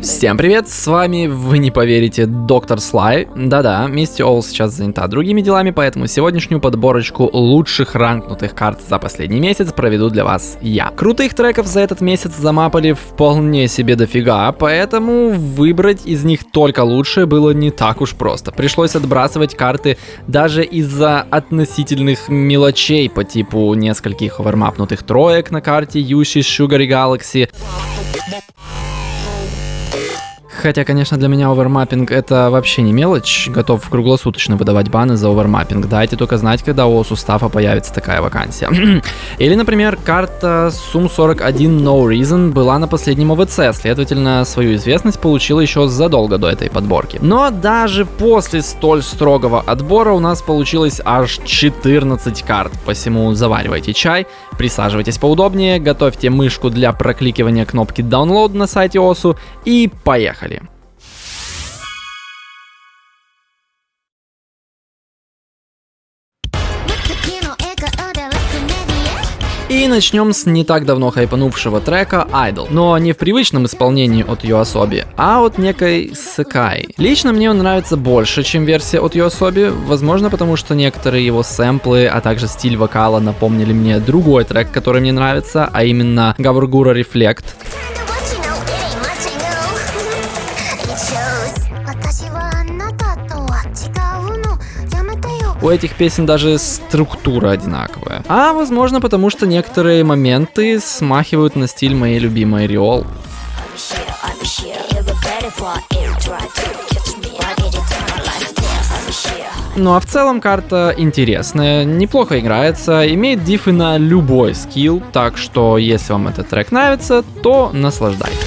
Всем привет, с вами, вы не поверите, Доктор Слай. Да-да, Мисти Оул сейчас занята другими делами, поэтому сегодняшнюю подборочку лучших ранкнутых карт за последний месяц проведу для вас я. Крутых треков за этот месяц замапали вполне себе дофига, поэтому выбрать из них только лучшее было не так уж просто. Пришлось отбрасывать карты даже из-за относительных мелочей по типу нескольких овермапнутых троек на карте Юши Sugar Galaxy. Хотя, конечно, для меня овермаппинг это вообще не мелочь. Готов круглосуточно выдавать баны за овермаппинг. Дайте только знать, когда у Сустава появится такая вакансия. Или, например, карта Sum-41 No Reason была на последнем ОВЦ, следовательно, свою известность получила еще задолго до этой подборки. Но даже после столь строгого отбора у нас получилось аж 14 карт. Посему заваривайте чай, присаживайтесь поудобнее, готовьте мышку для прокликивания кнопки Download на сайте ОСУ и поехали. И начнем с не так давно хайпанувшего трека Idol, но не в привычном исполнении от YOASOBI, а от некой Sekai. Лично мне он нравится больше, чем версия от YOASOBI, возможно потому, что некоторые его сэмплы, а также стиль вокала напомнили мне другой трек, который мне нравится, а именно Gawurgura Reflect. У этих песен даже структура одинаковая. А возможно потому, что некоторые моменты смахивают на стиль моей любимой Риол. Ну а в целом карта интересная, неплохо играется, имеет диффы на любой скилл, так что если вам этот трек нравится, то наслаждайтесь.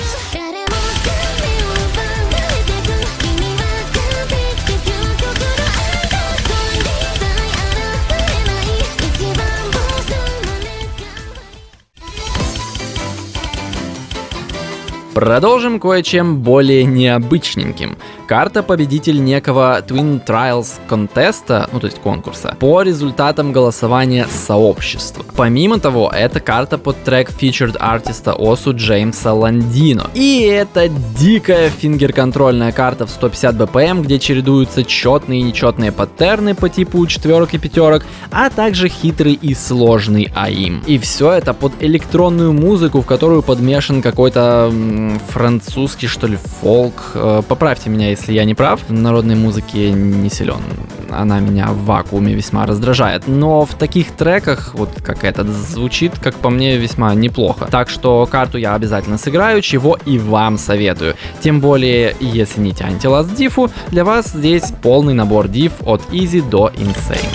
Продолжим кое-чем более необычненьким. Карта победитель некого Twin Trials контеста, то есть конкурса, по результатам голосования сообщества. Помимо того, это карта под трек featured артиста ОСУ Джеймса Ландино. И это дикая фингер-контрольная карта в 150 BPM, где чередуются четные и нечетные паттерны по типу четверок и пятерок, а также хитрый и сложный АИМ. И все это под электронную музыку, в которую подмешан какой-то французский, что ли, фолк. Поправьте меня, если я не прав. В народной музыке не силен. Она меня в вакууме весьма раздражает. Но в таких треках, вот как этот, звучит, как по мне, весьма неплохо. Так что карту я обязательно сыграю, чего и вам советую. Тем более, если не тянете Last Diff'у, для вас здесь полный набор Diff от Easy до Insane.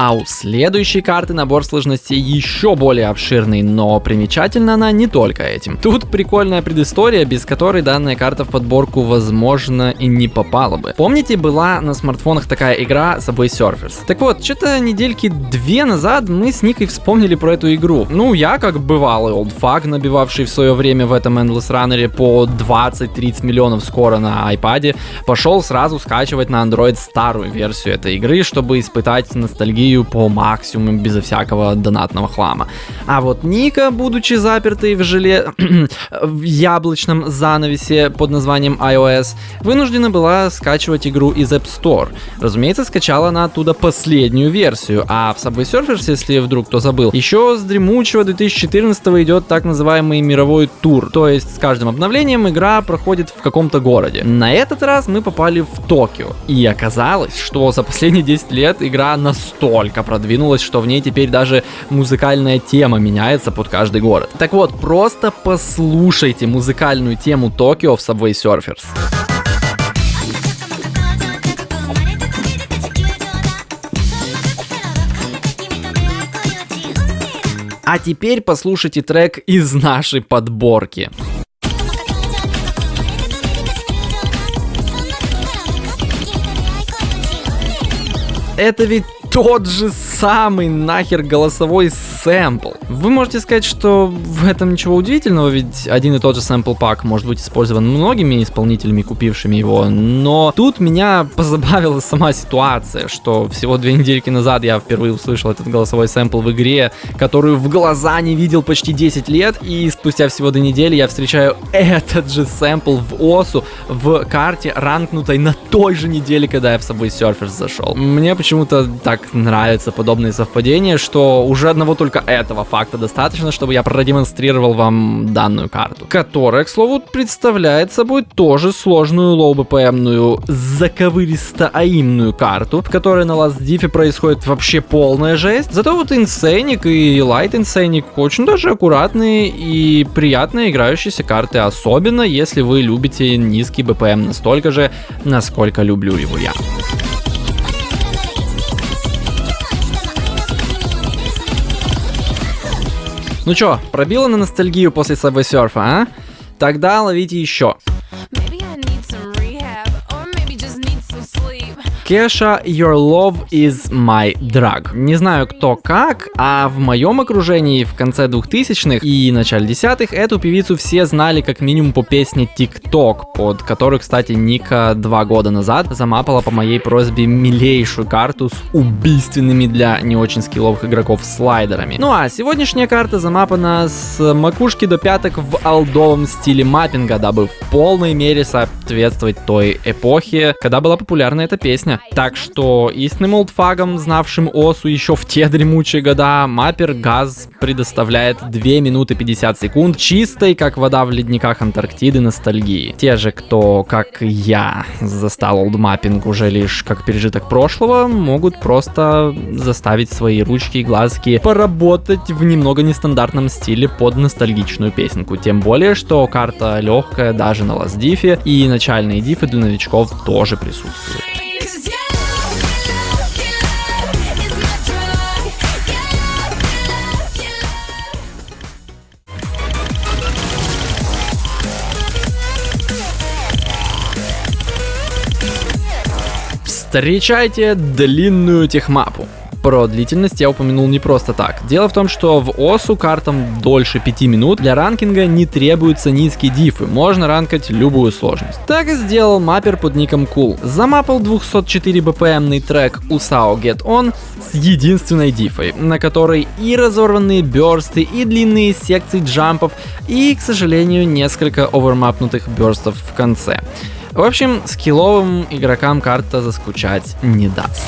А у следующей карты набор сложностей еще более обширный, но примечательна она не только этим. Тут прикольная предыстория, без которой данная карта в подборку, возможно, и не попала бы. Помните, была на смартфонах такая игра Subway Surfers? Так вот, что-то недельки 2 назад мы с Никой вспомнили про эту игру. Я, как бывалый олдфаг, набивавший в свое время в этом Endless Runner по 20-30 миллионов скоро на iPad, пошел сразу скачивать на Android старую версию этой игры, чтобы испытать ностальгию по максимуму безо всякого донатного хлама. А вот Ника, будучи запертой в яблочном занавесе под названием iOS, вынуждена была скачивать игру из App Store. Разумеется, скачала она оттуда последнюю версию, а в Subway Surfers, если вдруг кто забыл, еще с дремучего 2014 идет так называемый мировой тур, то есть с каждым обновлением игра проходит в каком-то городе. На этот раз мы попали в Токио, и оказалось, что за последние 10 лет игра настолько продвинулась, что в ней теперь даже музыкальная тема меняется под каждый город. Так вот, просто послушайте музыкальную тему Токио в Subway Surfers. А теперь послушайте трек из нашей подборки. Это ведь тот же самый нахер голосовой сэмпл. Вы можете сказать, что в этом ничего удивительного, ведь один и тот же сэмпл пак может быть использован многими исполнителями, купившими его, но тут меня позабавила сама ситуация, что всего 2 недельки назад я впервые услышал этот голосовой сэмпл в игре, которую в глаза не видел почти 10 лет, и спустя всего 2 недели я встречаю этот же сэмпл в ОСу в карте, ранкнутой на той же неделе, когда я в Subway Surfers зашел. Мне почему-то так нравятся подобные совпадения, что уже одного только этого факта достаточно, чтобы я продемонстрировал вам данную карту, которая, к слову, представляет собой тоже сложную лоу-БПМную заковыристо-аимную карту, в которой на Last Diff'е происходит вообще полная жесть. Зато вот Insanic и Light Insanic очень даже аккуратные и приятно играющиеся карты, особенно если вы любите низкий БПМ настолько же, насколько люблю его я. Ну чё, пробило на ностальгию после Subway Surf, а? Тогда ловите еще. Kesha, Your Love is My Drug. Не знаю кто как, а в моем окружении в конце 2000-х и начале 10-х эту певицу все знали как минимум по песне TikTok, под которую, кстати, Ника 2 года назад замапала по моей просьбе милейшую карту с убийственными для не очень скилловых игроков слайдерами. Ну а сегодняшняя карта замапана с макушки до пяток в олдовом стиле маппинга, дабы в полной мере соответствовать той эпохе, когда была популярна эта песня. Так что истинным олдфагам, знавшим ОСу еще в те дремучие года, маппер Газ предоставляет 2 минуты 50 секунд чистой, как вода в ледниках Антарктиды, ностальгии. Те же, кто, как я, застал олдмаппинг уже лишь как пережиток прошлого, могут просто заставить свои ручки и глазки поработать в немного нестандартном стиле под ностальгичную песенку. Тем более, что карта легкая даже на Last Diff'е, и начальные дифы для новичков тоже присутствуют. Встречайте длинную техмапу. Про длительность я упомянул не просто так. Дело в том, что в ОСу картам дольше 5 минут для ранкинга не требуются низкие дифы, можно ранкать любую сложность. Так и сделал маппер под ником Cool. Замапал 204 БПМный трек Usao Get On с единственной дифой, на которой и разорванные бёрсты, и длинные секции джампов, и, к сожалению, несколько овермапнутых бёрстов в конце. В общем, скилловым игрокам карта заскучать не даст.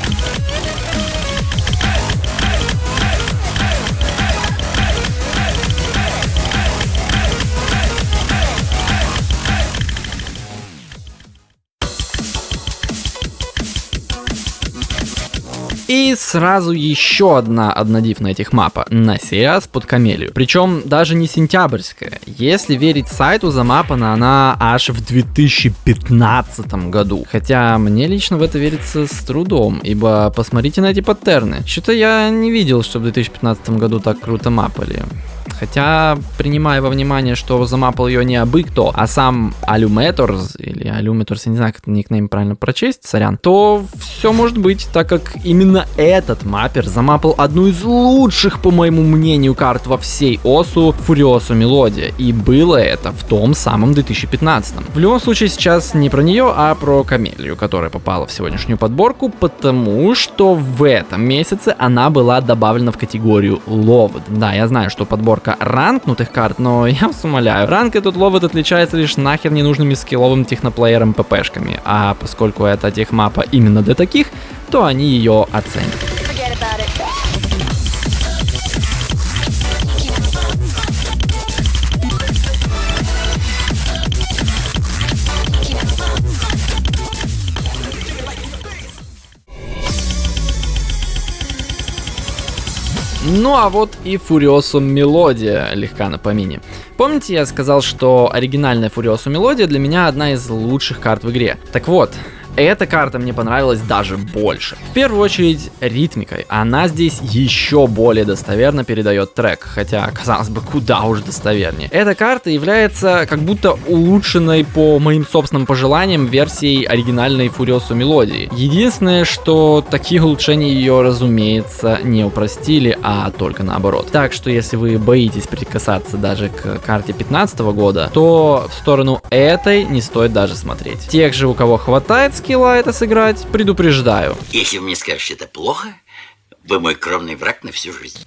И сразу еще одна однодифная техмапа, на сей раз под камелию. Причем даже не сентябрьская. Если верить сайту, замапана она аж в 2015 году. Хотя мне лично в это верится с трудом, ибо посмотрите на эти паттерны. Что-то я не видел, что в 2015 году так круто мапали. Хотя, принимая во внимание, что замапал ее не абы кто, а сам Alumetors, или Alumetors, я не знаю, как никнейм правильно прочесть, сорян, то все может быть, так как именно этот маппер замапал одну из лучших, по моему мнению, карт во всей ОСу, Furioso Melodia, и было это в том самом 2015-м. В любом случае, сейчас не про нее, а про камелию, которая попала в сегодняшнюю подборку, потому что в этом месяце она была добавлена в категорию Loved. Да, я знаю, что подборка ранкнутых карт, но я вас умоляю, ранг этот Loved отличается лишь нахер ненужными скилловым техноплеером ППшками, а поскольку эта техмапа именно для таких, то они ее оценят. Ну а вот и Furioso Melodia легка на помине. Помните, я сказал, что оригинальная Furioso Melodia для меня одна из лучших карт в игре? Так вот, Эта карта мне понравилась даже больше. В первую очередь ритмикой. Она здесь еще более достоверно передает трек, хотя, казалось бы, куда уж достовернее. Эта карта является как будто улучшенной по моим собственным пожеланиям версией оригинальной Фуриосу мелодии. Единственное, что такие улучшения ее, разумеется, не упростили, а только наоборот. Так что если вы боитесь прикасаться даже к карте 2015 года, то в сторону этой не стоит даже смотреть. Тех же, у кого хватает скилла это сыграть, предупреждаю. Если вы мне скажете, это плохо, вы мой кровный враг на всю жизнь.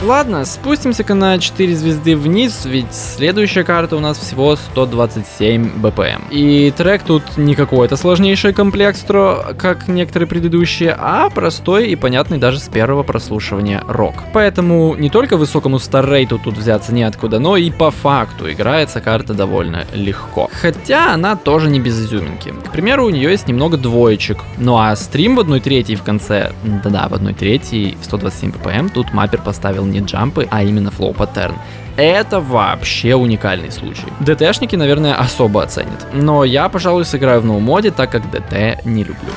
Ладно, спустимся-ка на 4 звезды вниз, ведь следующая карта у нас всего 127 БПМ. И трек тут не какой-то сложнейший комплекстро, как некоторые предыдущие, а простой и понятный даже с первого прослушивания рок. Поэтому не только высокому старрейту тут взяться неоткуда, но и по факту играется карта довольно легко. Хотя она тоже не без изюминки. К примеру, у нее есть немного двоечек. Ну а стрим в 1/3 в конце, да-да, в 1/3 в 127 БПМ тут маппер поставил не джампы, а именно флоу паттерн. Это вообще уникальный случай. ДТшники, наверное, особо оценят. Но я, пожалуй, сыграю в ноу-моде, так как ДТ не люблю.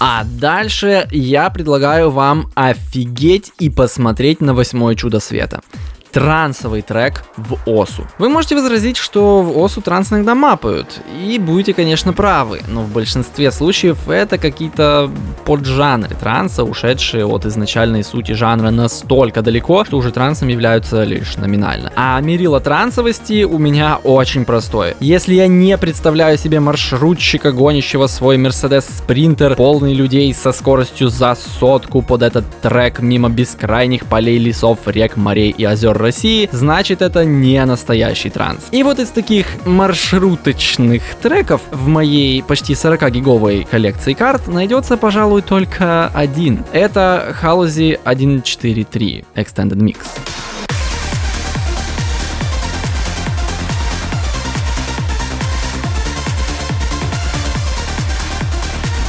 А дальше я предлагаю вам офигеть и посмотреть на 8-е чудо света. Трансовый трек в ОСУ. Вы можете возразить, что в ОСУ транс иногда мапают, и будете, конечно, правы, но в большинстве случаев это какие-то поджанры транса, ушедшие от изначальной сути жанра настолько далеко, что уже трансом являются лишь номинально. А мерило трансовости у меня очень простое. Если я не представляю себе маршрутчика, гонящего свой Mercedes Sprinter, полный людей со скоростью за 100 под этот трек мимо бескрайних полей, лесов, рек, морей и озер России, значит это не настоящий транс. И вот из таких маршруточных треков в моей почти 40-гиговой коллекции карт найдется, пожалуй, только один. Это Halsey 1.4.3 Extended Mix.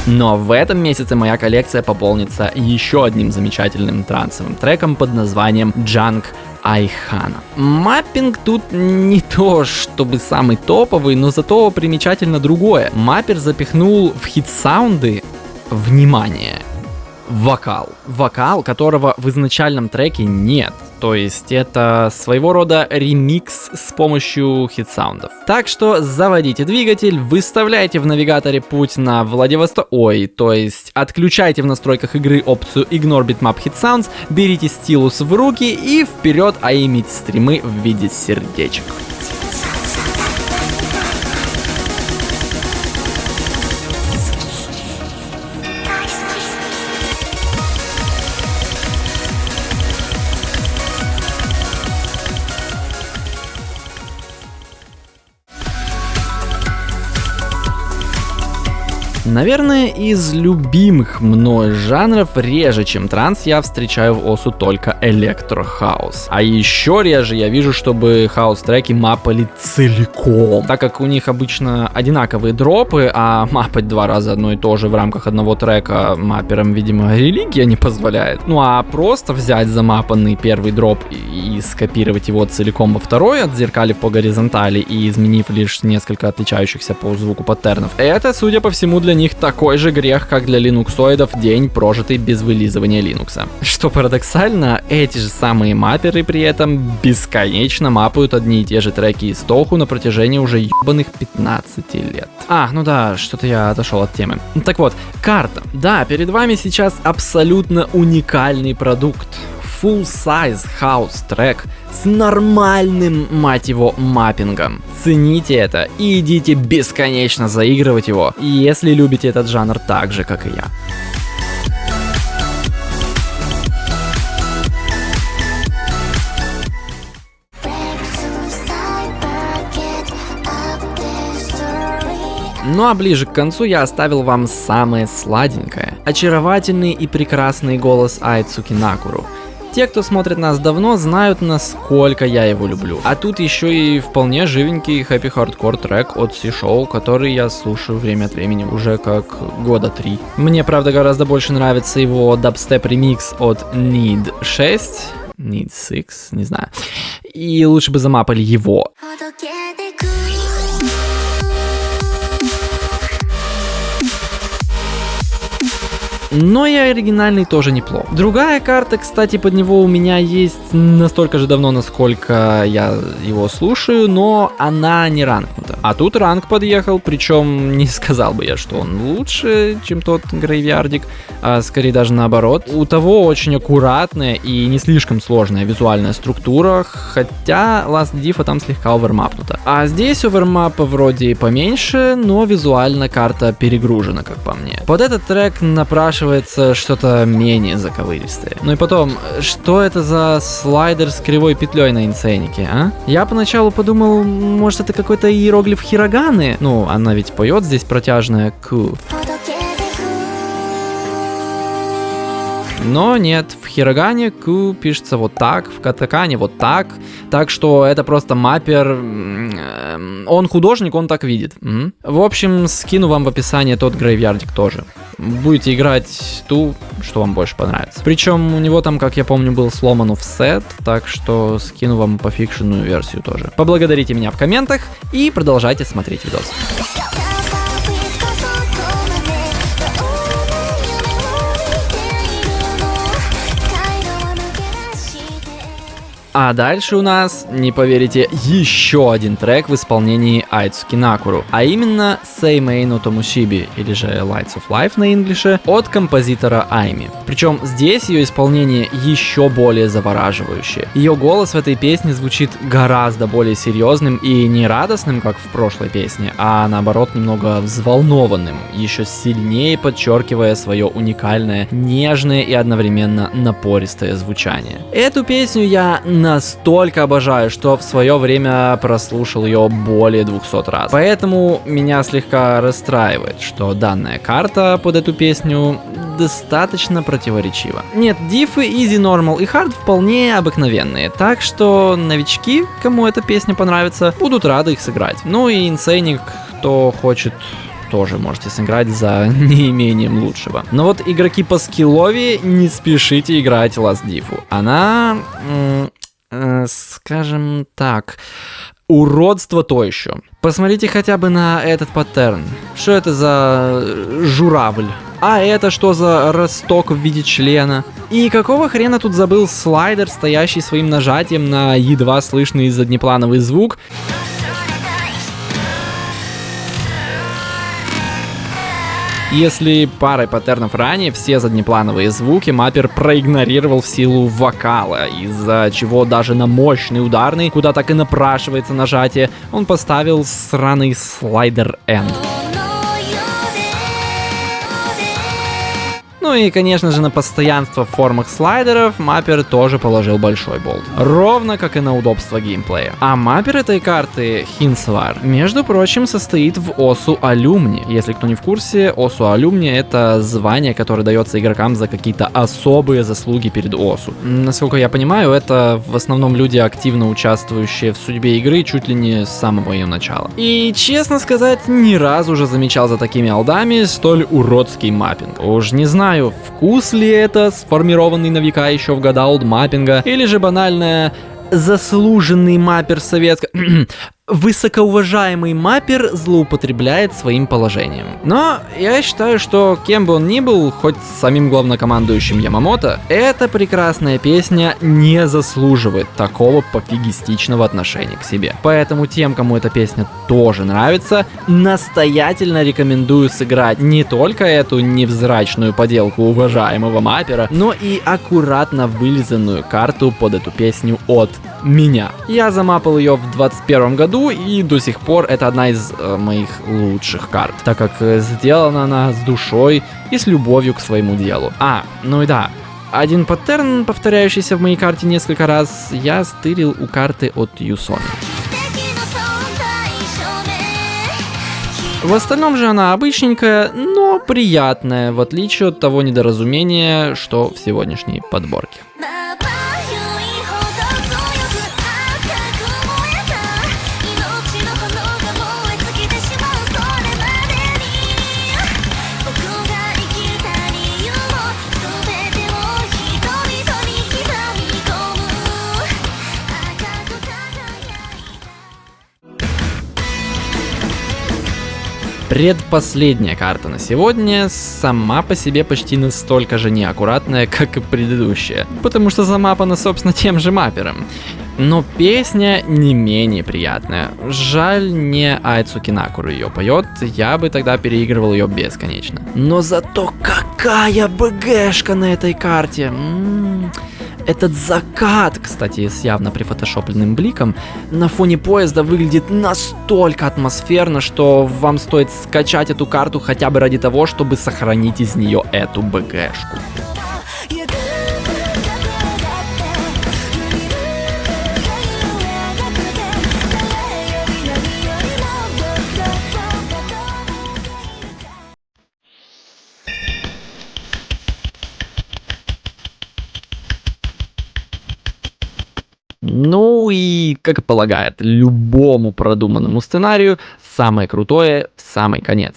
Но в этом месяце моя коллекция пополнится еще одним замечательным трансовым треком под названием Junk Айхана. Маппинг тут не то чтобы самый топовый, но зато примечательно другое. Маппер запихнул в хит-саунды, внимание, вокал. Вокал, которого в изначальном треке нет. То есть это своего рода ремикс с помощью хит-саундов. Так что заводите двигатель, выставляйте в навигаторе путь на Владивосток, то есть отключайте в настройках игры опцию Ignore Bitmap Hit Sounds, берите стилус в руки и вперед аимить стримы в виде сердечек. Наверное, из любимых мной жанров реже, чем транс, я встречаю в ОСУ только электрохаус. А еще реже я вижу, чтобы хаус-треки мапали целиком. Так как у них обычно одинаковые дропы, а мапать 2 раза одно и то же в рамках одного трека мапперам, видимо, религия не позволяет. Ну а просто взять замапанный первый дроп и скопировать его целиком во второй, отзеркалив по горизонтали и изменив лишь несколько отличающихся по звуку паттернов, это, судя по всему, для них такой же грех, как для линуксоидов день, прожитый без вылизывания линукса. Что парадоксально, эти же самые мапперы при этом бесконечно мапают одни и те же треки из Тоху на протяжении уже ебаных 15 лет. Ну да, что-то я отошел от темы. Так вот, карта. Да, перед вами сейчас абсолютно уникальный продукт. Full-size house трек с нормальным, мать его, маппингом. Цените это и идите бесконечно заигрывать его, если любите этот жанр так же, как и я. Ну а ближе к концу я оставил вам самое сладенькое. Очаровательный и прекрасный голос Ай Цукинакуру. Те, кто смотрит нас давно, знают, насколько я его люблю. А тут еще и вполне живенький Happy Hardcore трек от C-Show, который я слушаю время от времени уже как года 3. Мне, правда, гораздо больше нравится его дабстеп ремикс от Need 6, Need 6, не знаю. И лучше бы замапали его. Но и оригинальный тоже неплох. Другая карта, кстати, под него у меня есть настолько же давно, насколько я его слушаю, но она не ранкнута. А тут ранг подъехал, причем не сказал бы я, что он лучше, чем тот Грейвьярдик, а скорее даже наоборот. У того очень аккуратная и не слишком сложная визуальная структура, хотя Last Diff там слегка овермапнута. А здесь овермапа вроде и поменьше, но визуально карта перегружена, как по мне. Под этот трек напрашивается что-то менее заковыристое. Ну и потом, что это за слайдер с кривой петлей на инсейнике, а? Я поначалу подумал, может это какой-то иероглиф хироганы? Ну, она ведь поет здесь протяжная Q. Но нет, в хирогане Q пишется вот так, в катакане вот так, так что это просто маппер, он художник, он так видит. В общем, скину вам в описании тот Грейвьярдик тоже. Будете играть ту, что вам больше понравится. Причем у него там, как я помню, был сломан офсет, так что скину вам пофикшенную версию тоже. Поблагодарите меня в комментах и продолжайте смотреть видос. А дальше у нас, не поверите, еще один трек в исполнении Айцуки Накуру, а именно Seimei no Tomushibi, или же Lights of Life на инглише, от композитора Айми. Причем здесь ее исполнение еще более завораживающее. Ее голос в этой песне звучит гораздо более серьезным и не радостным, как в прошлой песне, а наоборот немного взволнованным, еще сильнее подчеркивая свое уникальное, нежное и одновременно напористое звучание. Эту песню я настолько обожаю, что в свое время прослушал ее более 200 раз. Поэтому меня слегка расстраивает, что данная карта под эту песню достаточно противоречива. Нет, диффы Easy, Normal и Hard вполне обыкновенные, так что новички, кому эта песня понравится, будут рады их сыграть. Ну и Insane, кто хочет, тоже можете сыграть за неимением лучшего. Но вот игроки по скиллове, не спешите играть Last Diff. Она, скажем так, уродство то еще. Посмотрите хотя бы на этот паттерн. Что это за журавль? А это что за росток в виде члена? И какого хрена тут забыл слайдер, стоящий своим нажатием на едва слышный заднеплановый звук? Если парой паттернов ранее все заднеплановые звуки маппер проигнорировал в силу вокала, из-за чего даже на мощный ударный, куда так и напрашивается нажатие, он поставил сраный слайдер End. Ну и, конечно же, на постоянство в формах слайдеров маппер тоже положил большой болт. Ровно как и на удобство геймплея. А маппер этой карты, Hinswar, между прочим, состоит в Осу Алюмни. Если кто не в курсе, Осу Алюмни — это звание, которое дается игрокам за какие-то особые заслуги перед Осу. Насколько я понимаю, это в основном люди, активно участвующие в судьбе игры чуть ли не с самого ее начала. И, честно сказать, ни разу уже замечал за такими алдами столь уродский маппинг. Уж не знаю, вкус ли это, сформированный на века еще в года олдмаппинга, или же банальная заслуженный маппер советского... Высокоуважаемый маппер злоупотребляет своим положением. Но я считаю, что кем бы он ни был, хоть самим главнокомандующим Ямамото, эта прекрасная песня не заслуживает такого пофигистичного отношения к себе. Поэтому тем, кому эта песня тоже нравится, настоятельно рекомендую сыграть не только эту невзрачную поделку уважаемого маппера, но и аккуратно вылизанную карту под эту песню от меня. Я замапал ее в 2021 году, и до сих пор это одна из моих лучших карт, так как сделана она с душой и с любовью к своему делу. Ну и да, один паттерн, повторяющийся в моей карте несколько раз, я стырил у карты от Юсоми. В остальном же она обычненькая, но приятная, в отличие от того недоразумения, что в сегодняшней подборке. Предпоследняя карта на сегодня сама по себе почти настолько же неаккуратная, как и предыдущая, потому что замапана, собственно, тем же маппером. Но песня не менее приятная. Жаль, не Айцуки Накуру ее поет, я бы тогда переигрывал ее бесконечно. Но зато какая БГшка на этой карте! Этот закат, кстати, с явно прифотошопленным бликом, на фоне поезда выглядит настолько атмосферно, что вам стоит скачать эту карту хотя бы ради того, чтобы сохранить из нее эту БГшку. Ну и, как и полагает любому продуманному сценарию, самое крутое в самый конец.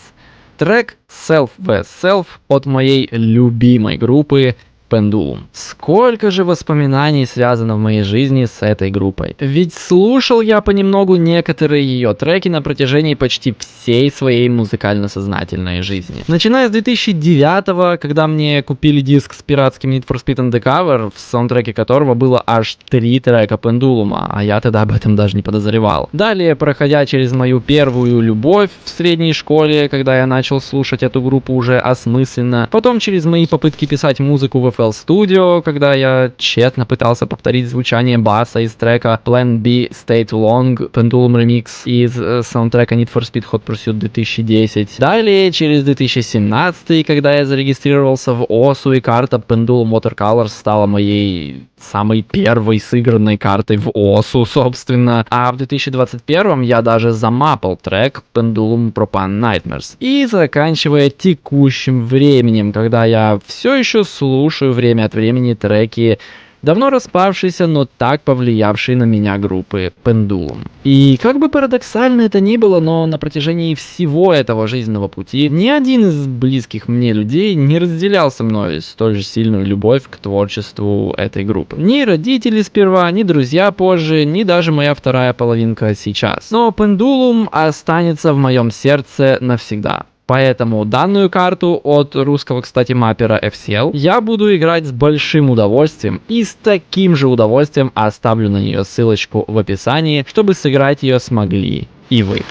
Трек Self vs Self от моей любимой группы Pendulum. Сколько же воспоминаний связано в моей жизни с этой группой. Ведь слушал я понемногу некоторые ее треки на протяжении почти всей своей музыкально-сознательной жизни. Начиная с 2009-го, когда мне купили диск с пиратским Need for Speed Undercover, в саундтреке которого было аж 3 трека Pendulum, а я тогда об этом даже не подозревал. Далее, проходя через мою первую любовь в средней школе, когда я начал слушать эту группу уже осмысленно. Потом через мои попытки писать музыку в FL Studio, когда я тщетно пытался повторить звучание баса из трека Plan B Stay Too Long, Pendulum Remix из саундтрека Need for Speed Hot Pursuit 2010. Далее через 2017, когда я зарегистрировался в ОСУ, и карта Pendulum Watercolors стала моей самой первой сыгранной картой в ОСУ, собственно. А в 2021 я даже замапал трек Pendulum Propane Nightmares. И заканчивая текущим временем, когда я все еще слушаю время от времени треки давно распавшейся, но так повлиявшей на меня группы Pendulum. И как бы парадоксально это ни было, но на протяжении всего этого жизненного пути ни один из близких мне людей не разделял со мной столь же сильную любовь к творчеству этой группы. Ни родители сперва, ни друзья позже, ни даже моя вторая половинка сейчас. Но Pendulum останется в моем сердце навсегда. Поэтому данную карту от русского, кстати, маппера FCL я буду играть с большим удовольствием, и с таким же удовольствием оставлю на нее ссылочку в описании, чтобы сыграть ее смогли и вы.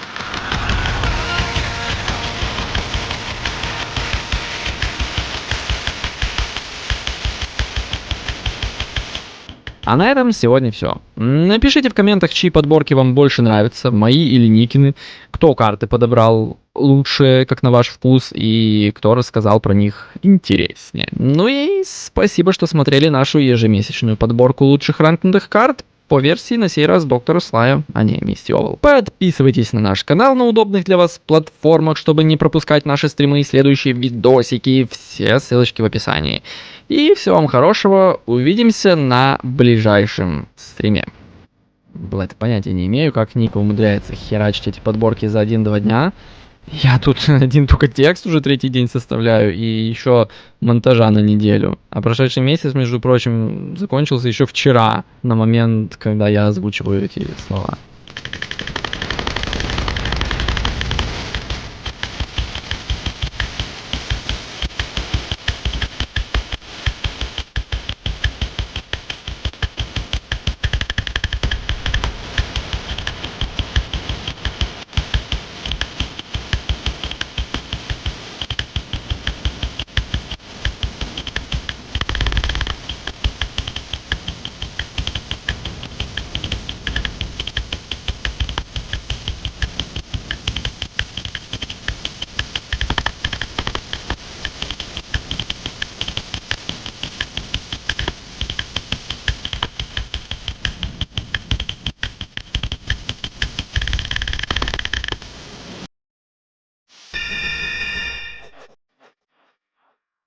А на этом сегодня все. Напишите в комментах, чьи подборки вам больше нравятся, мои или Никины, кто карты подобрал лучше, как на ваш вкус, и кто рассказал про них интереснее. Ну и спасибо, что смотрели нашу ежемесячную подборку лучших ранкинговых карт по версии на сей раз доктора Слая, а не Мисти Овал. Подписывайтесь на наш канал на удобных для вас платформах, чтобы не пропускать наши стримы и следующие видосики. Все ссылочки в описании. И всего вам хорошего. Увидимся на ближайшем стриме. Блядь, понятия не имею, как Ника умудряется херачить эти подборки за 1-2 дня. Я тут один только текст уже 3-й день составляю, и еще монтажа на неделю. А прошедший месяц, между прочим, закончился еще вчера, на момент, когда я озвучиваю эти слова.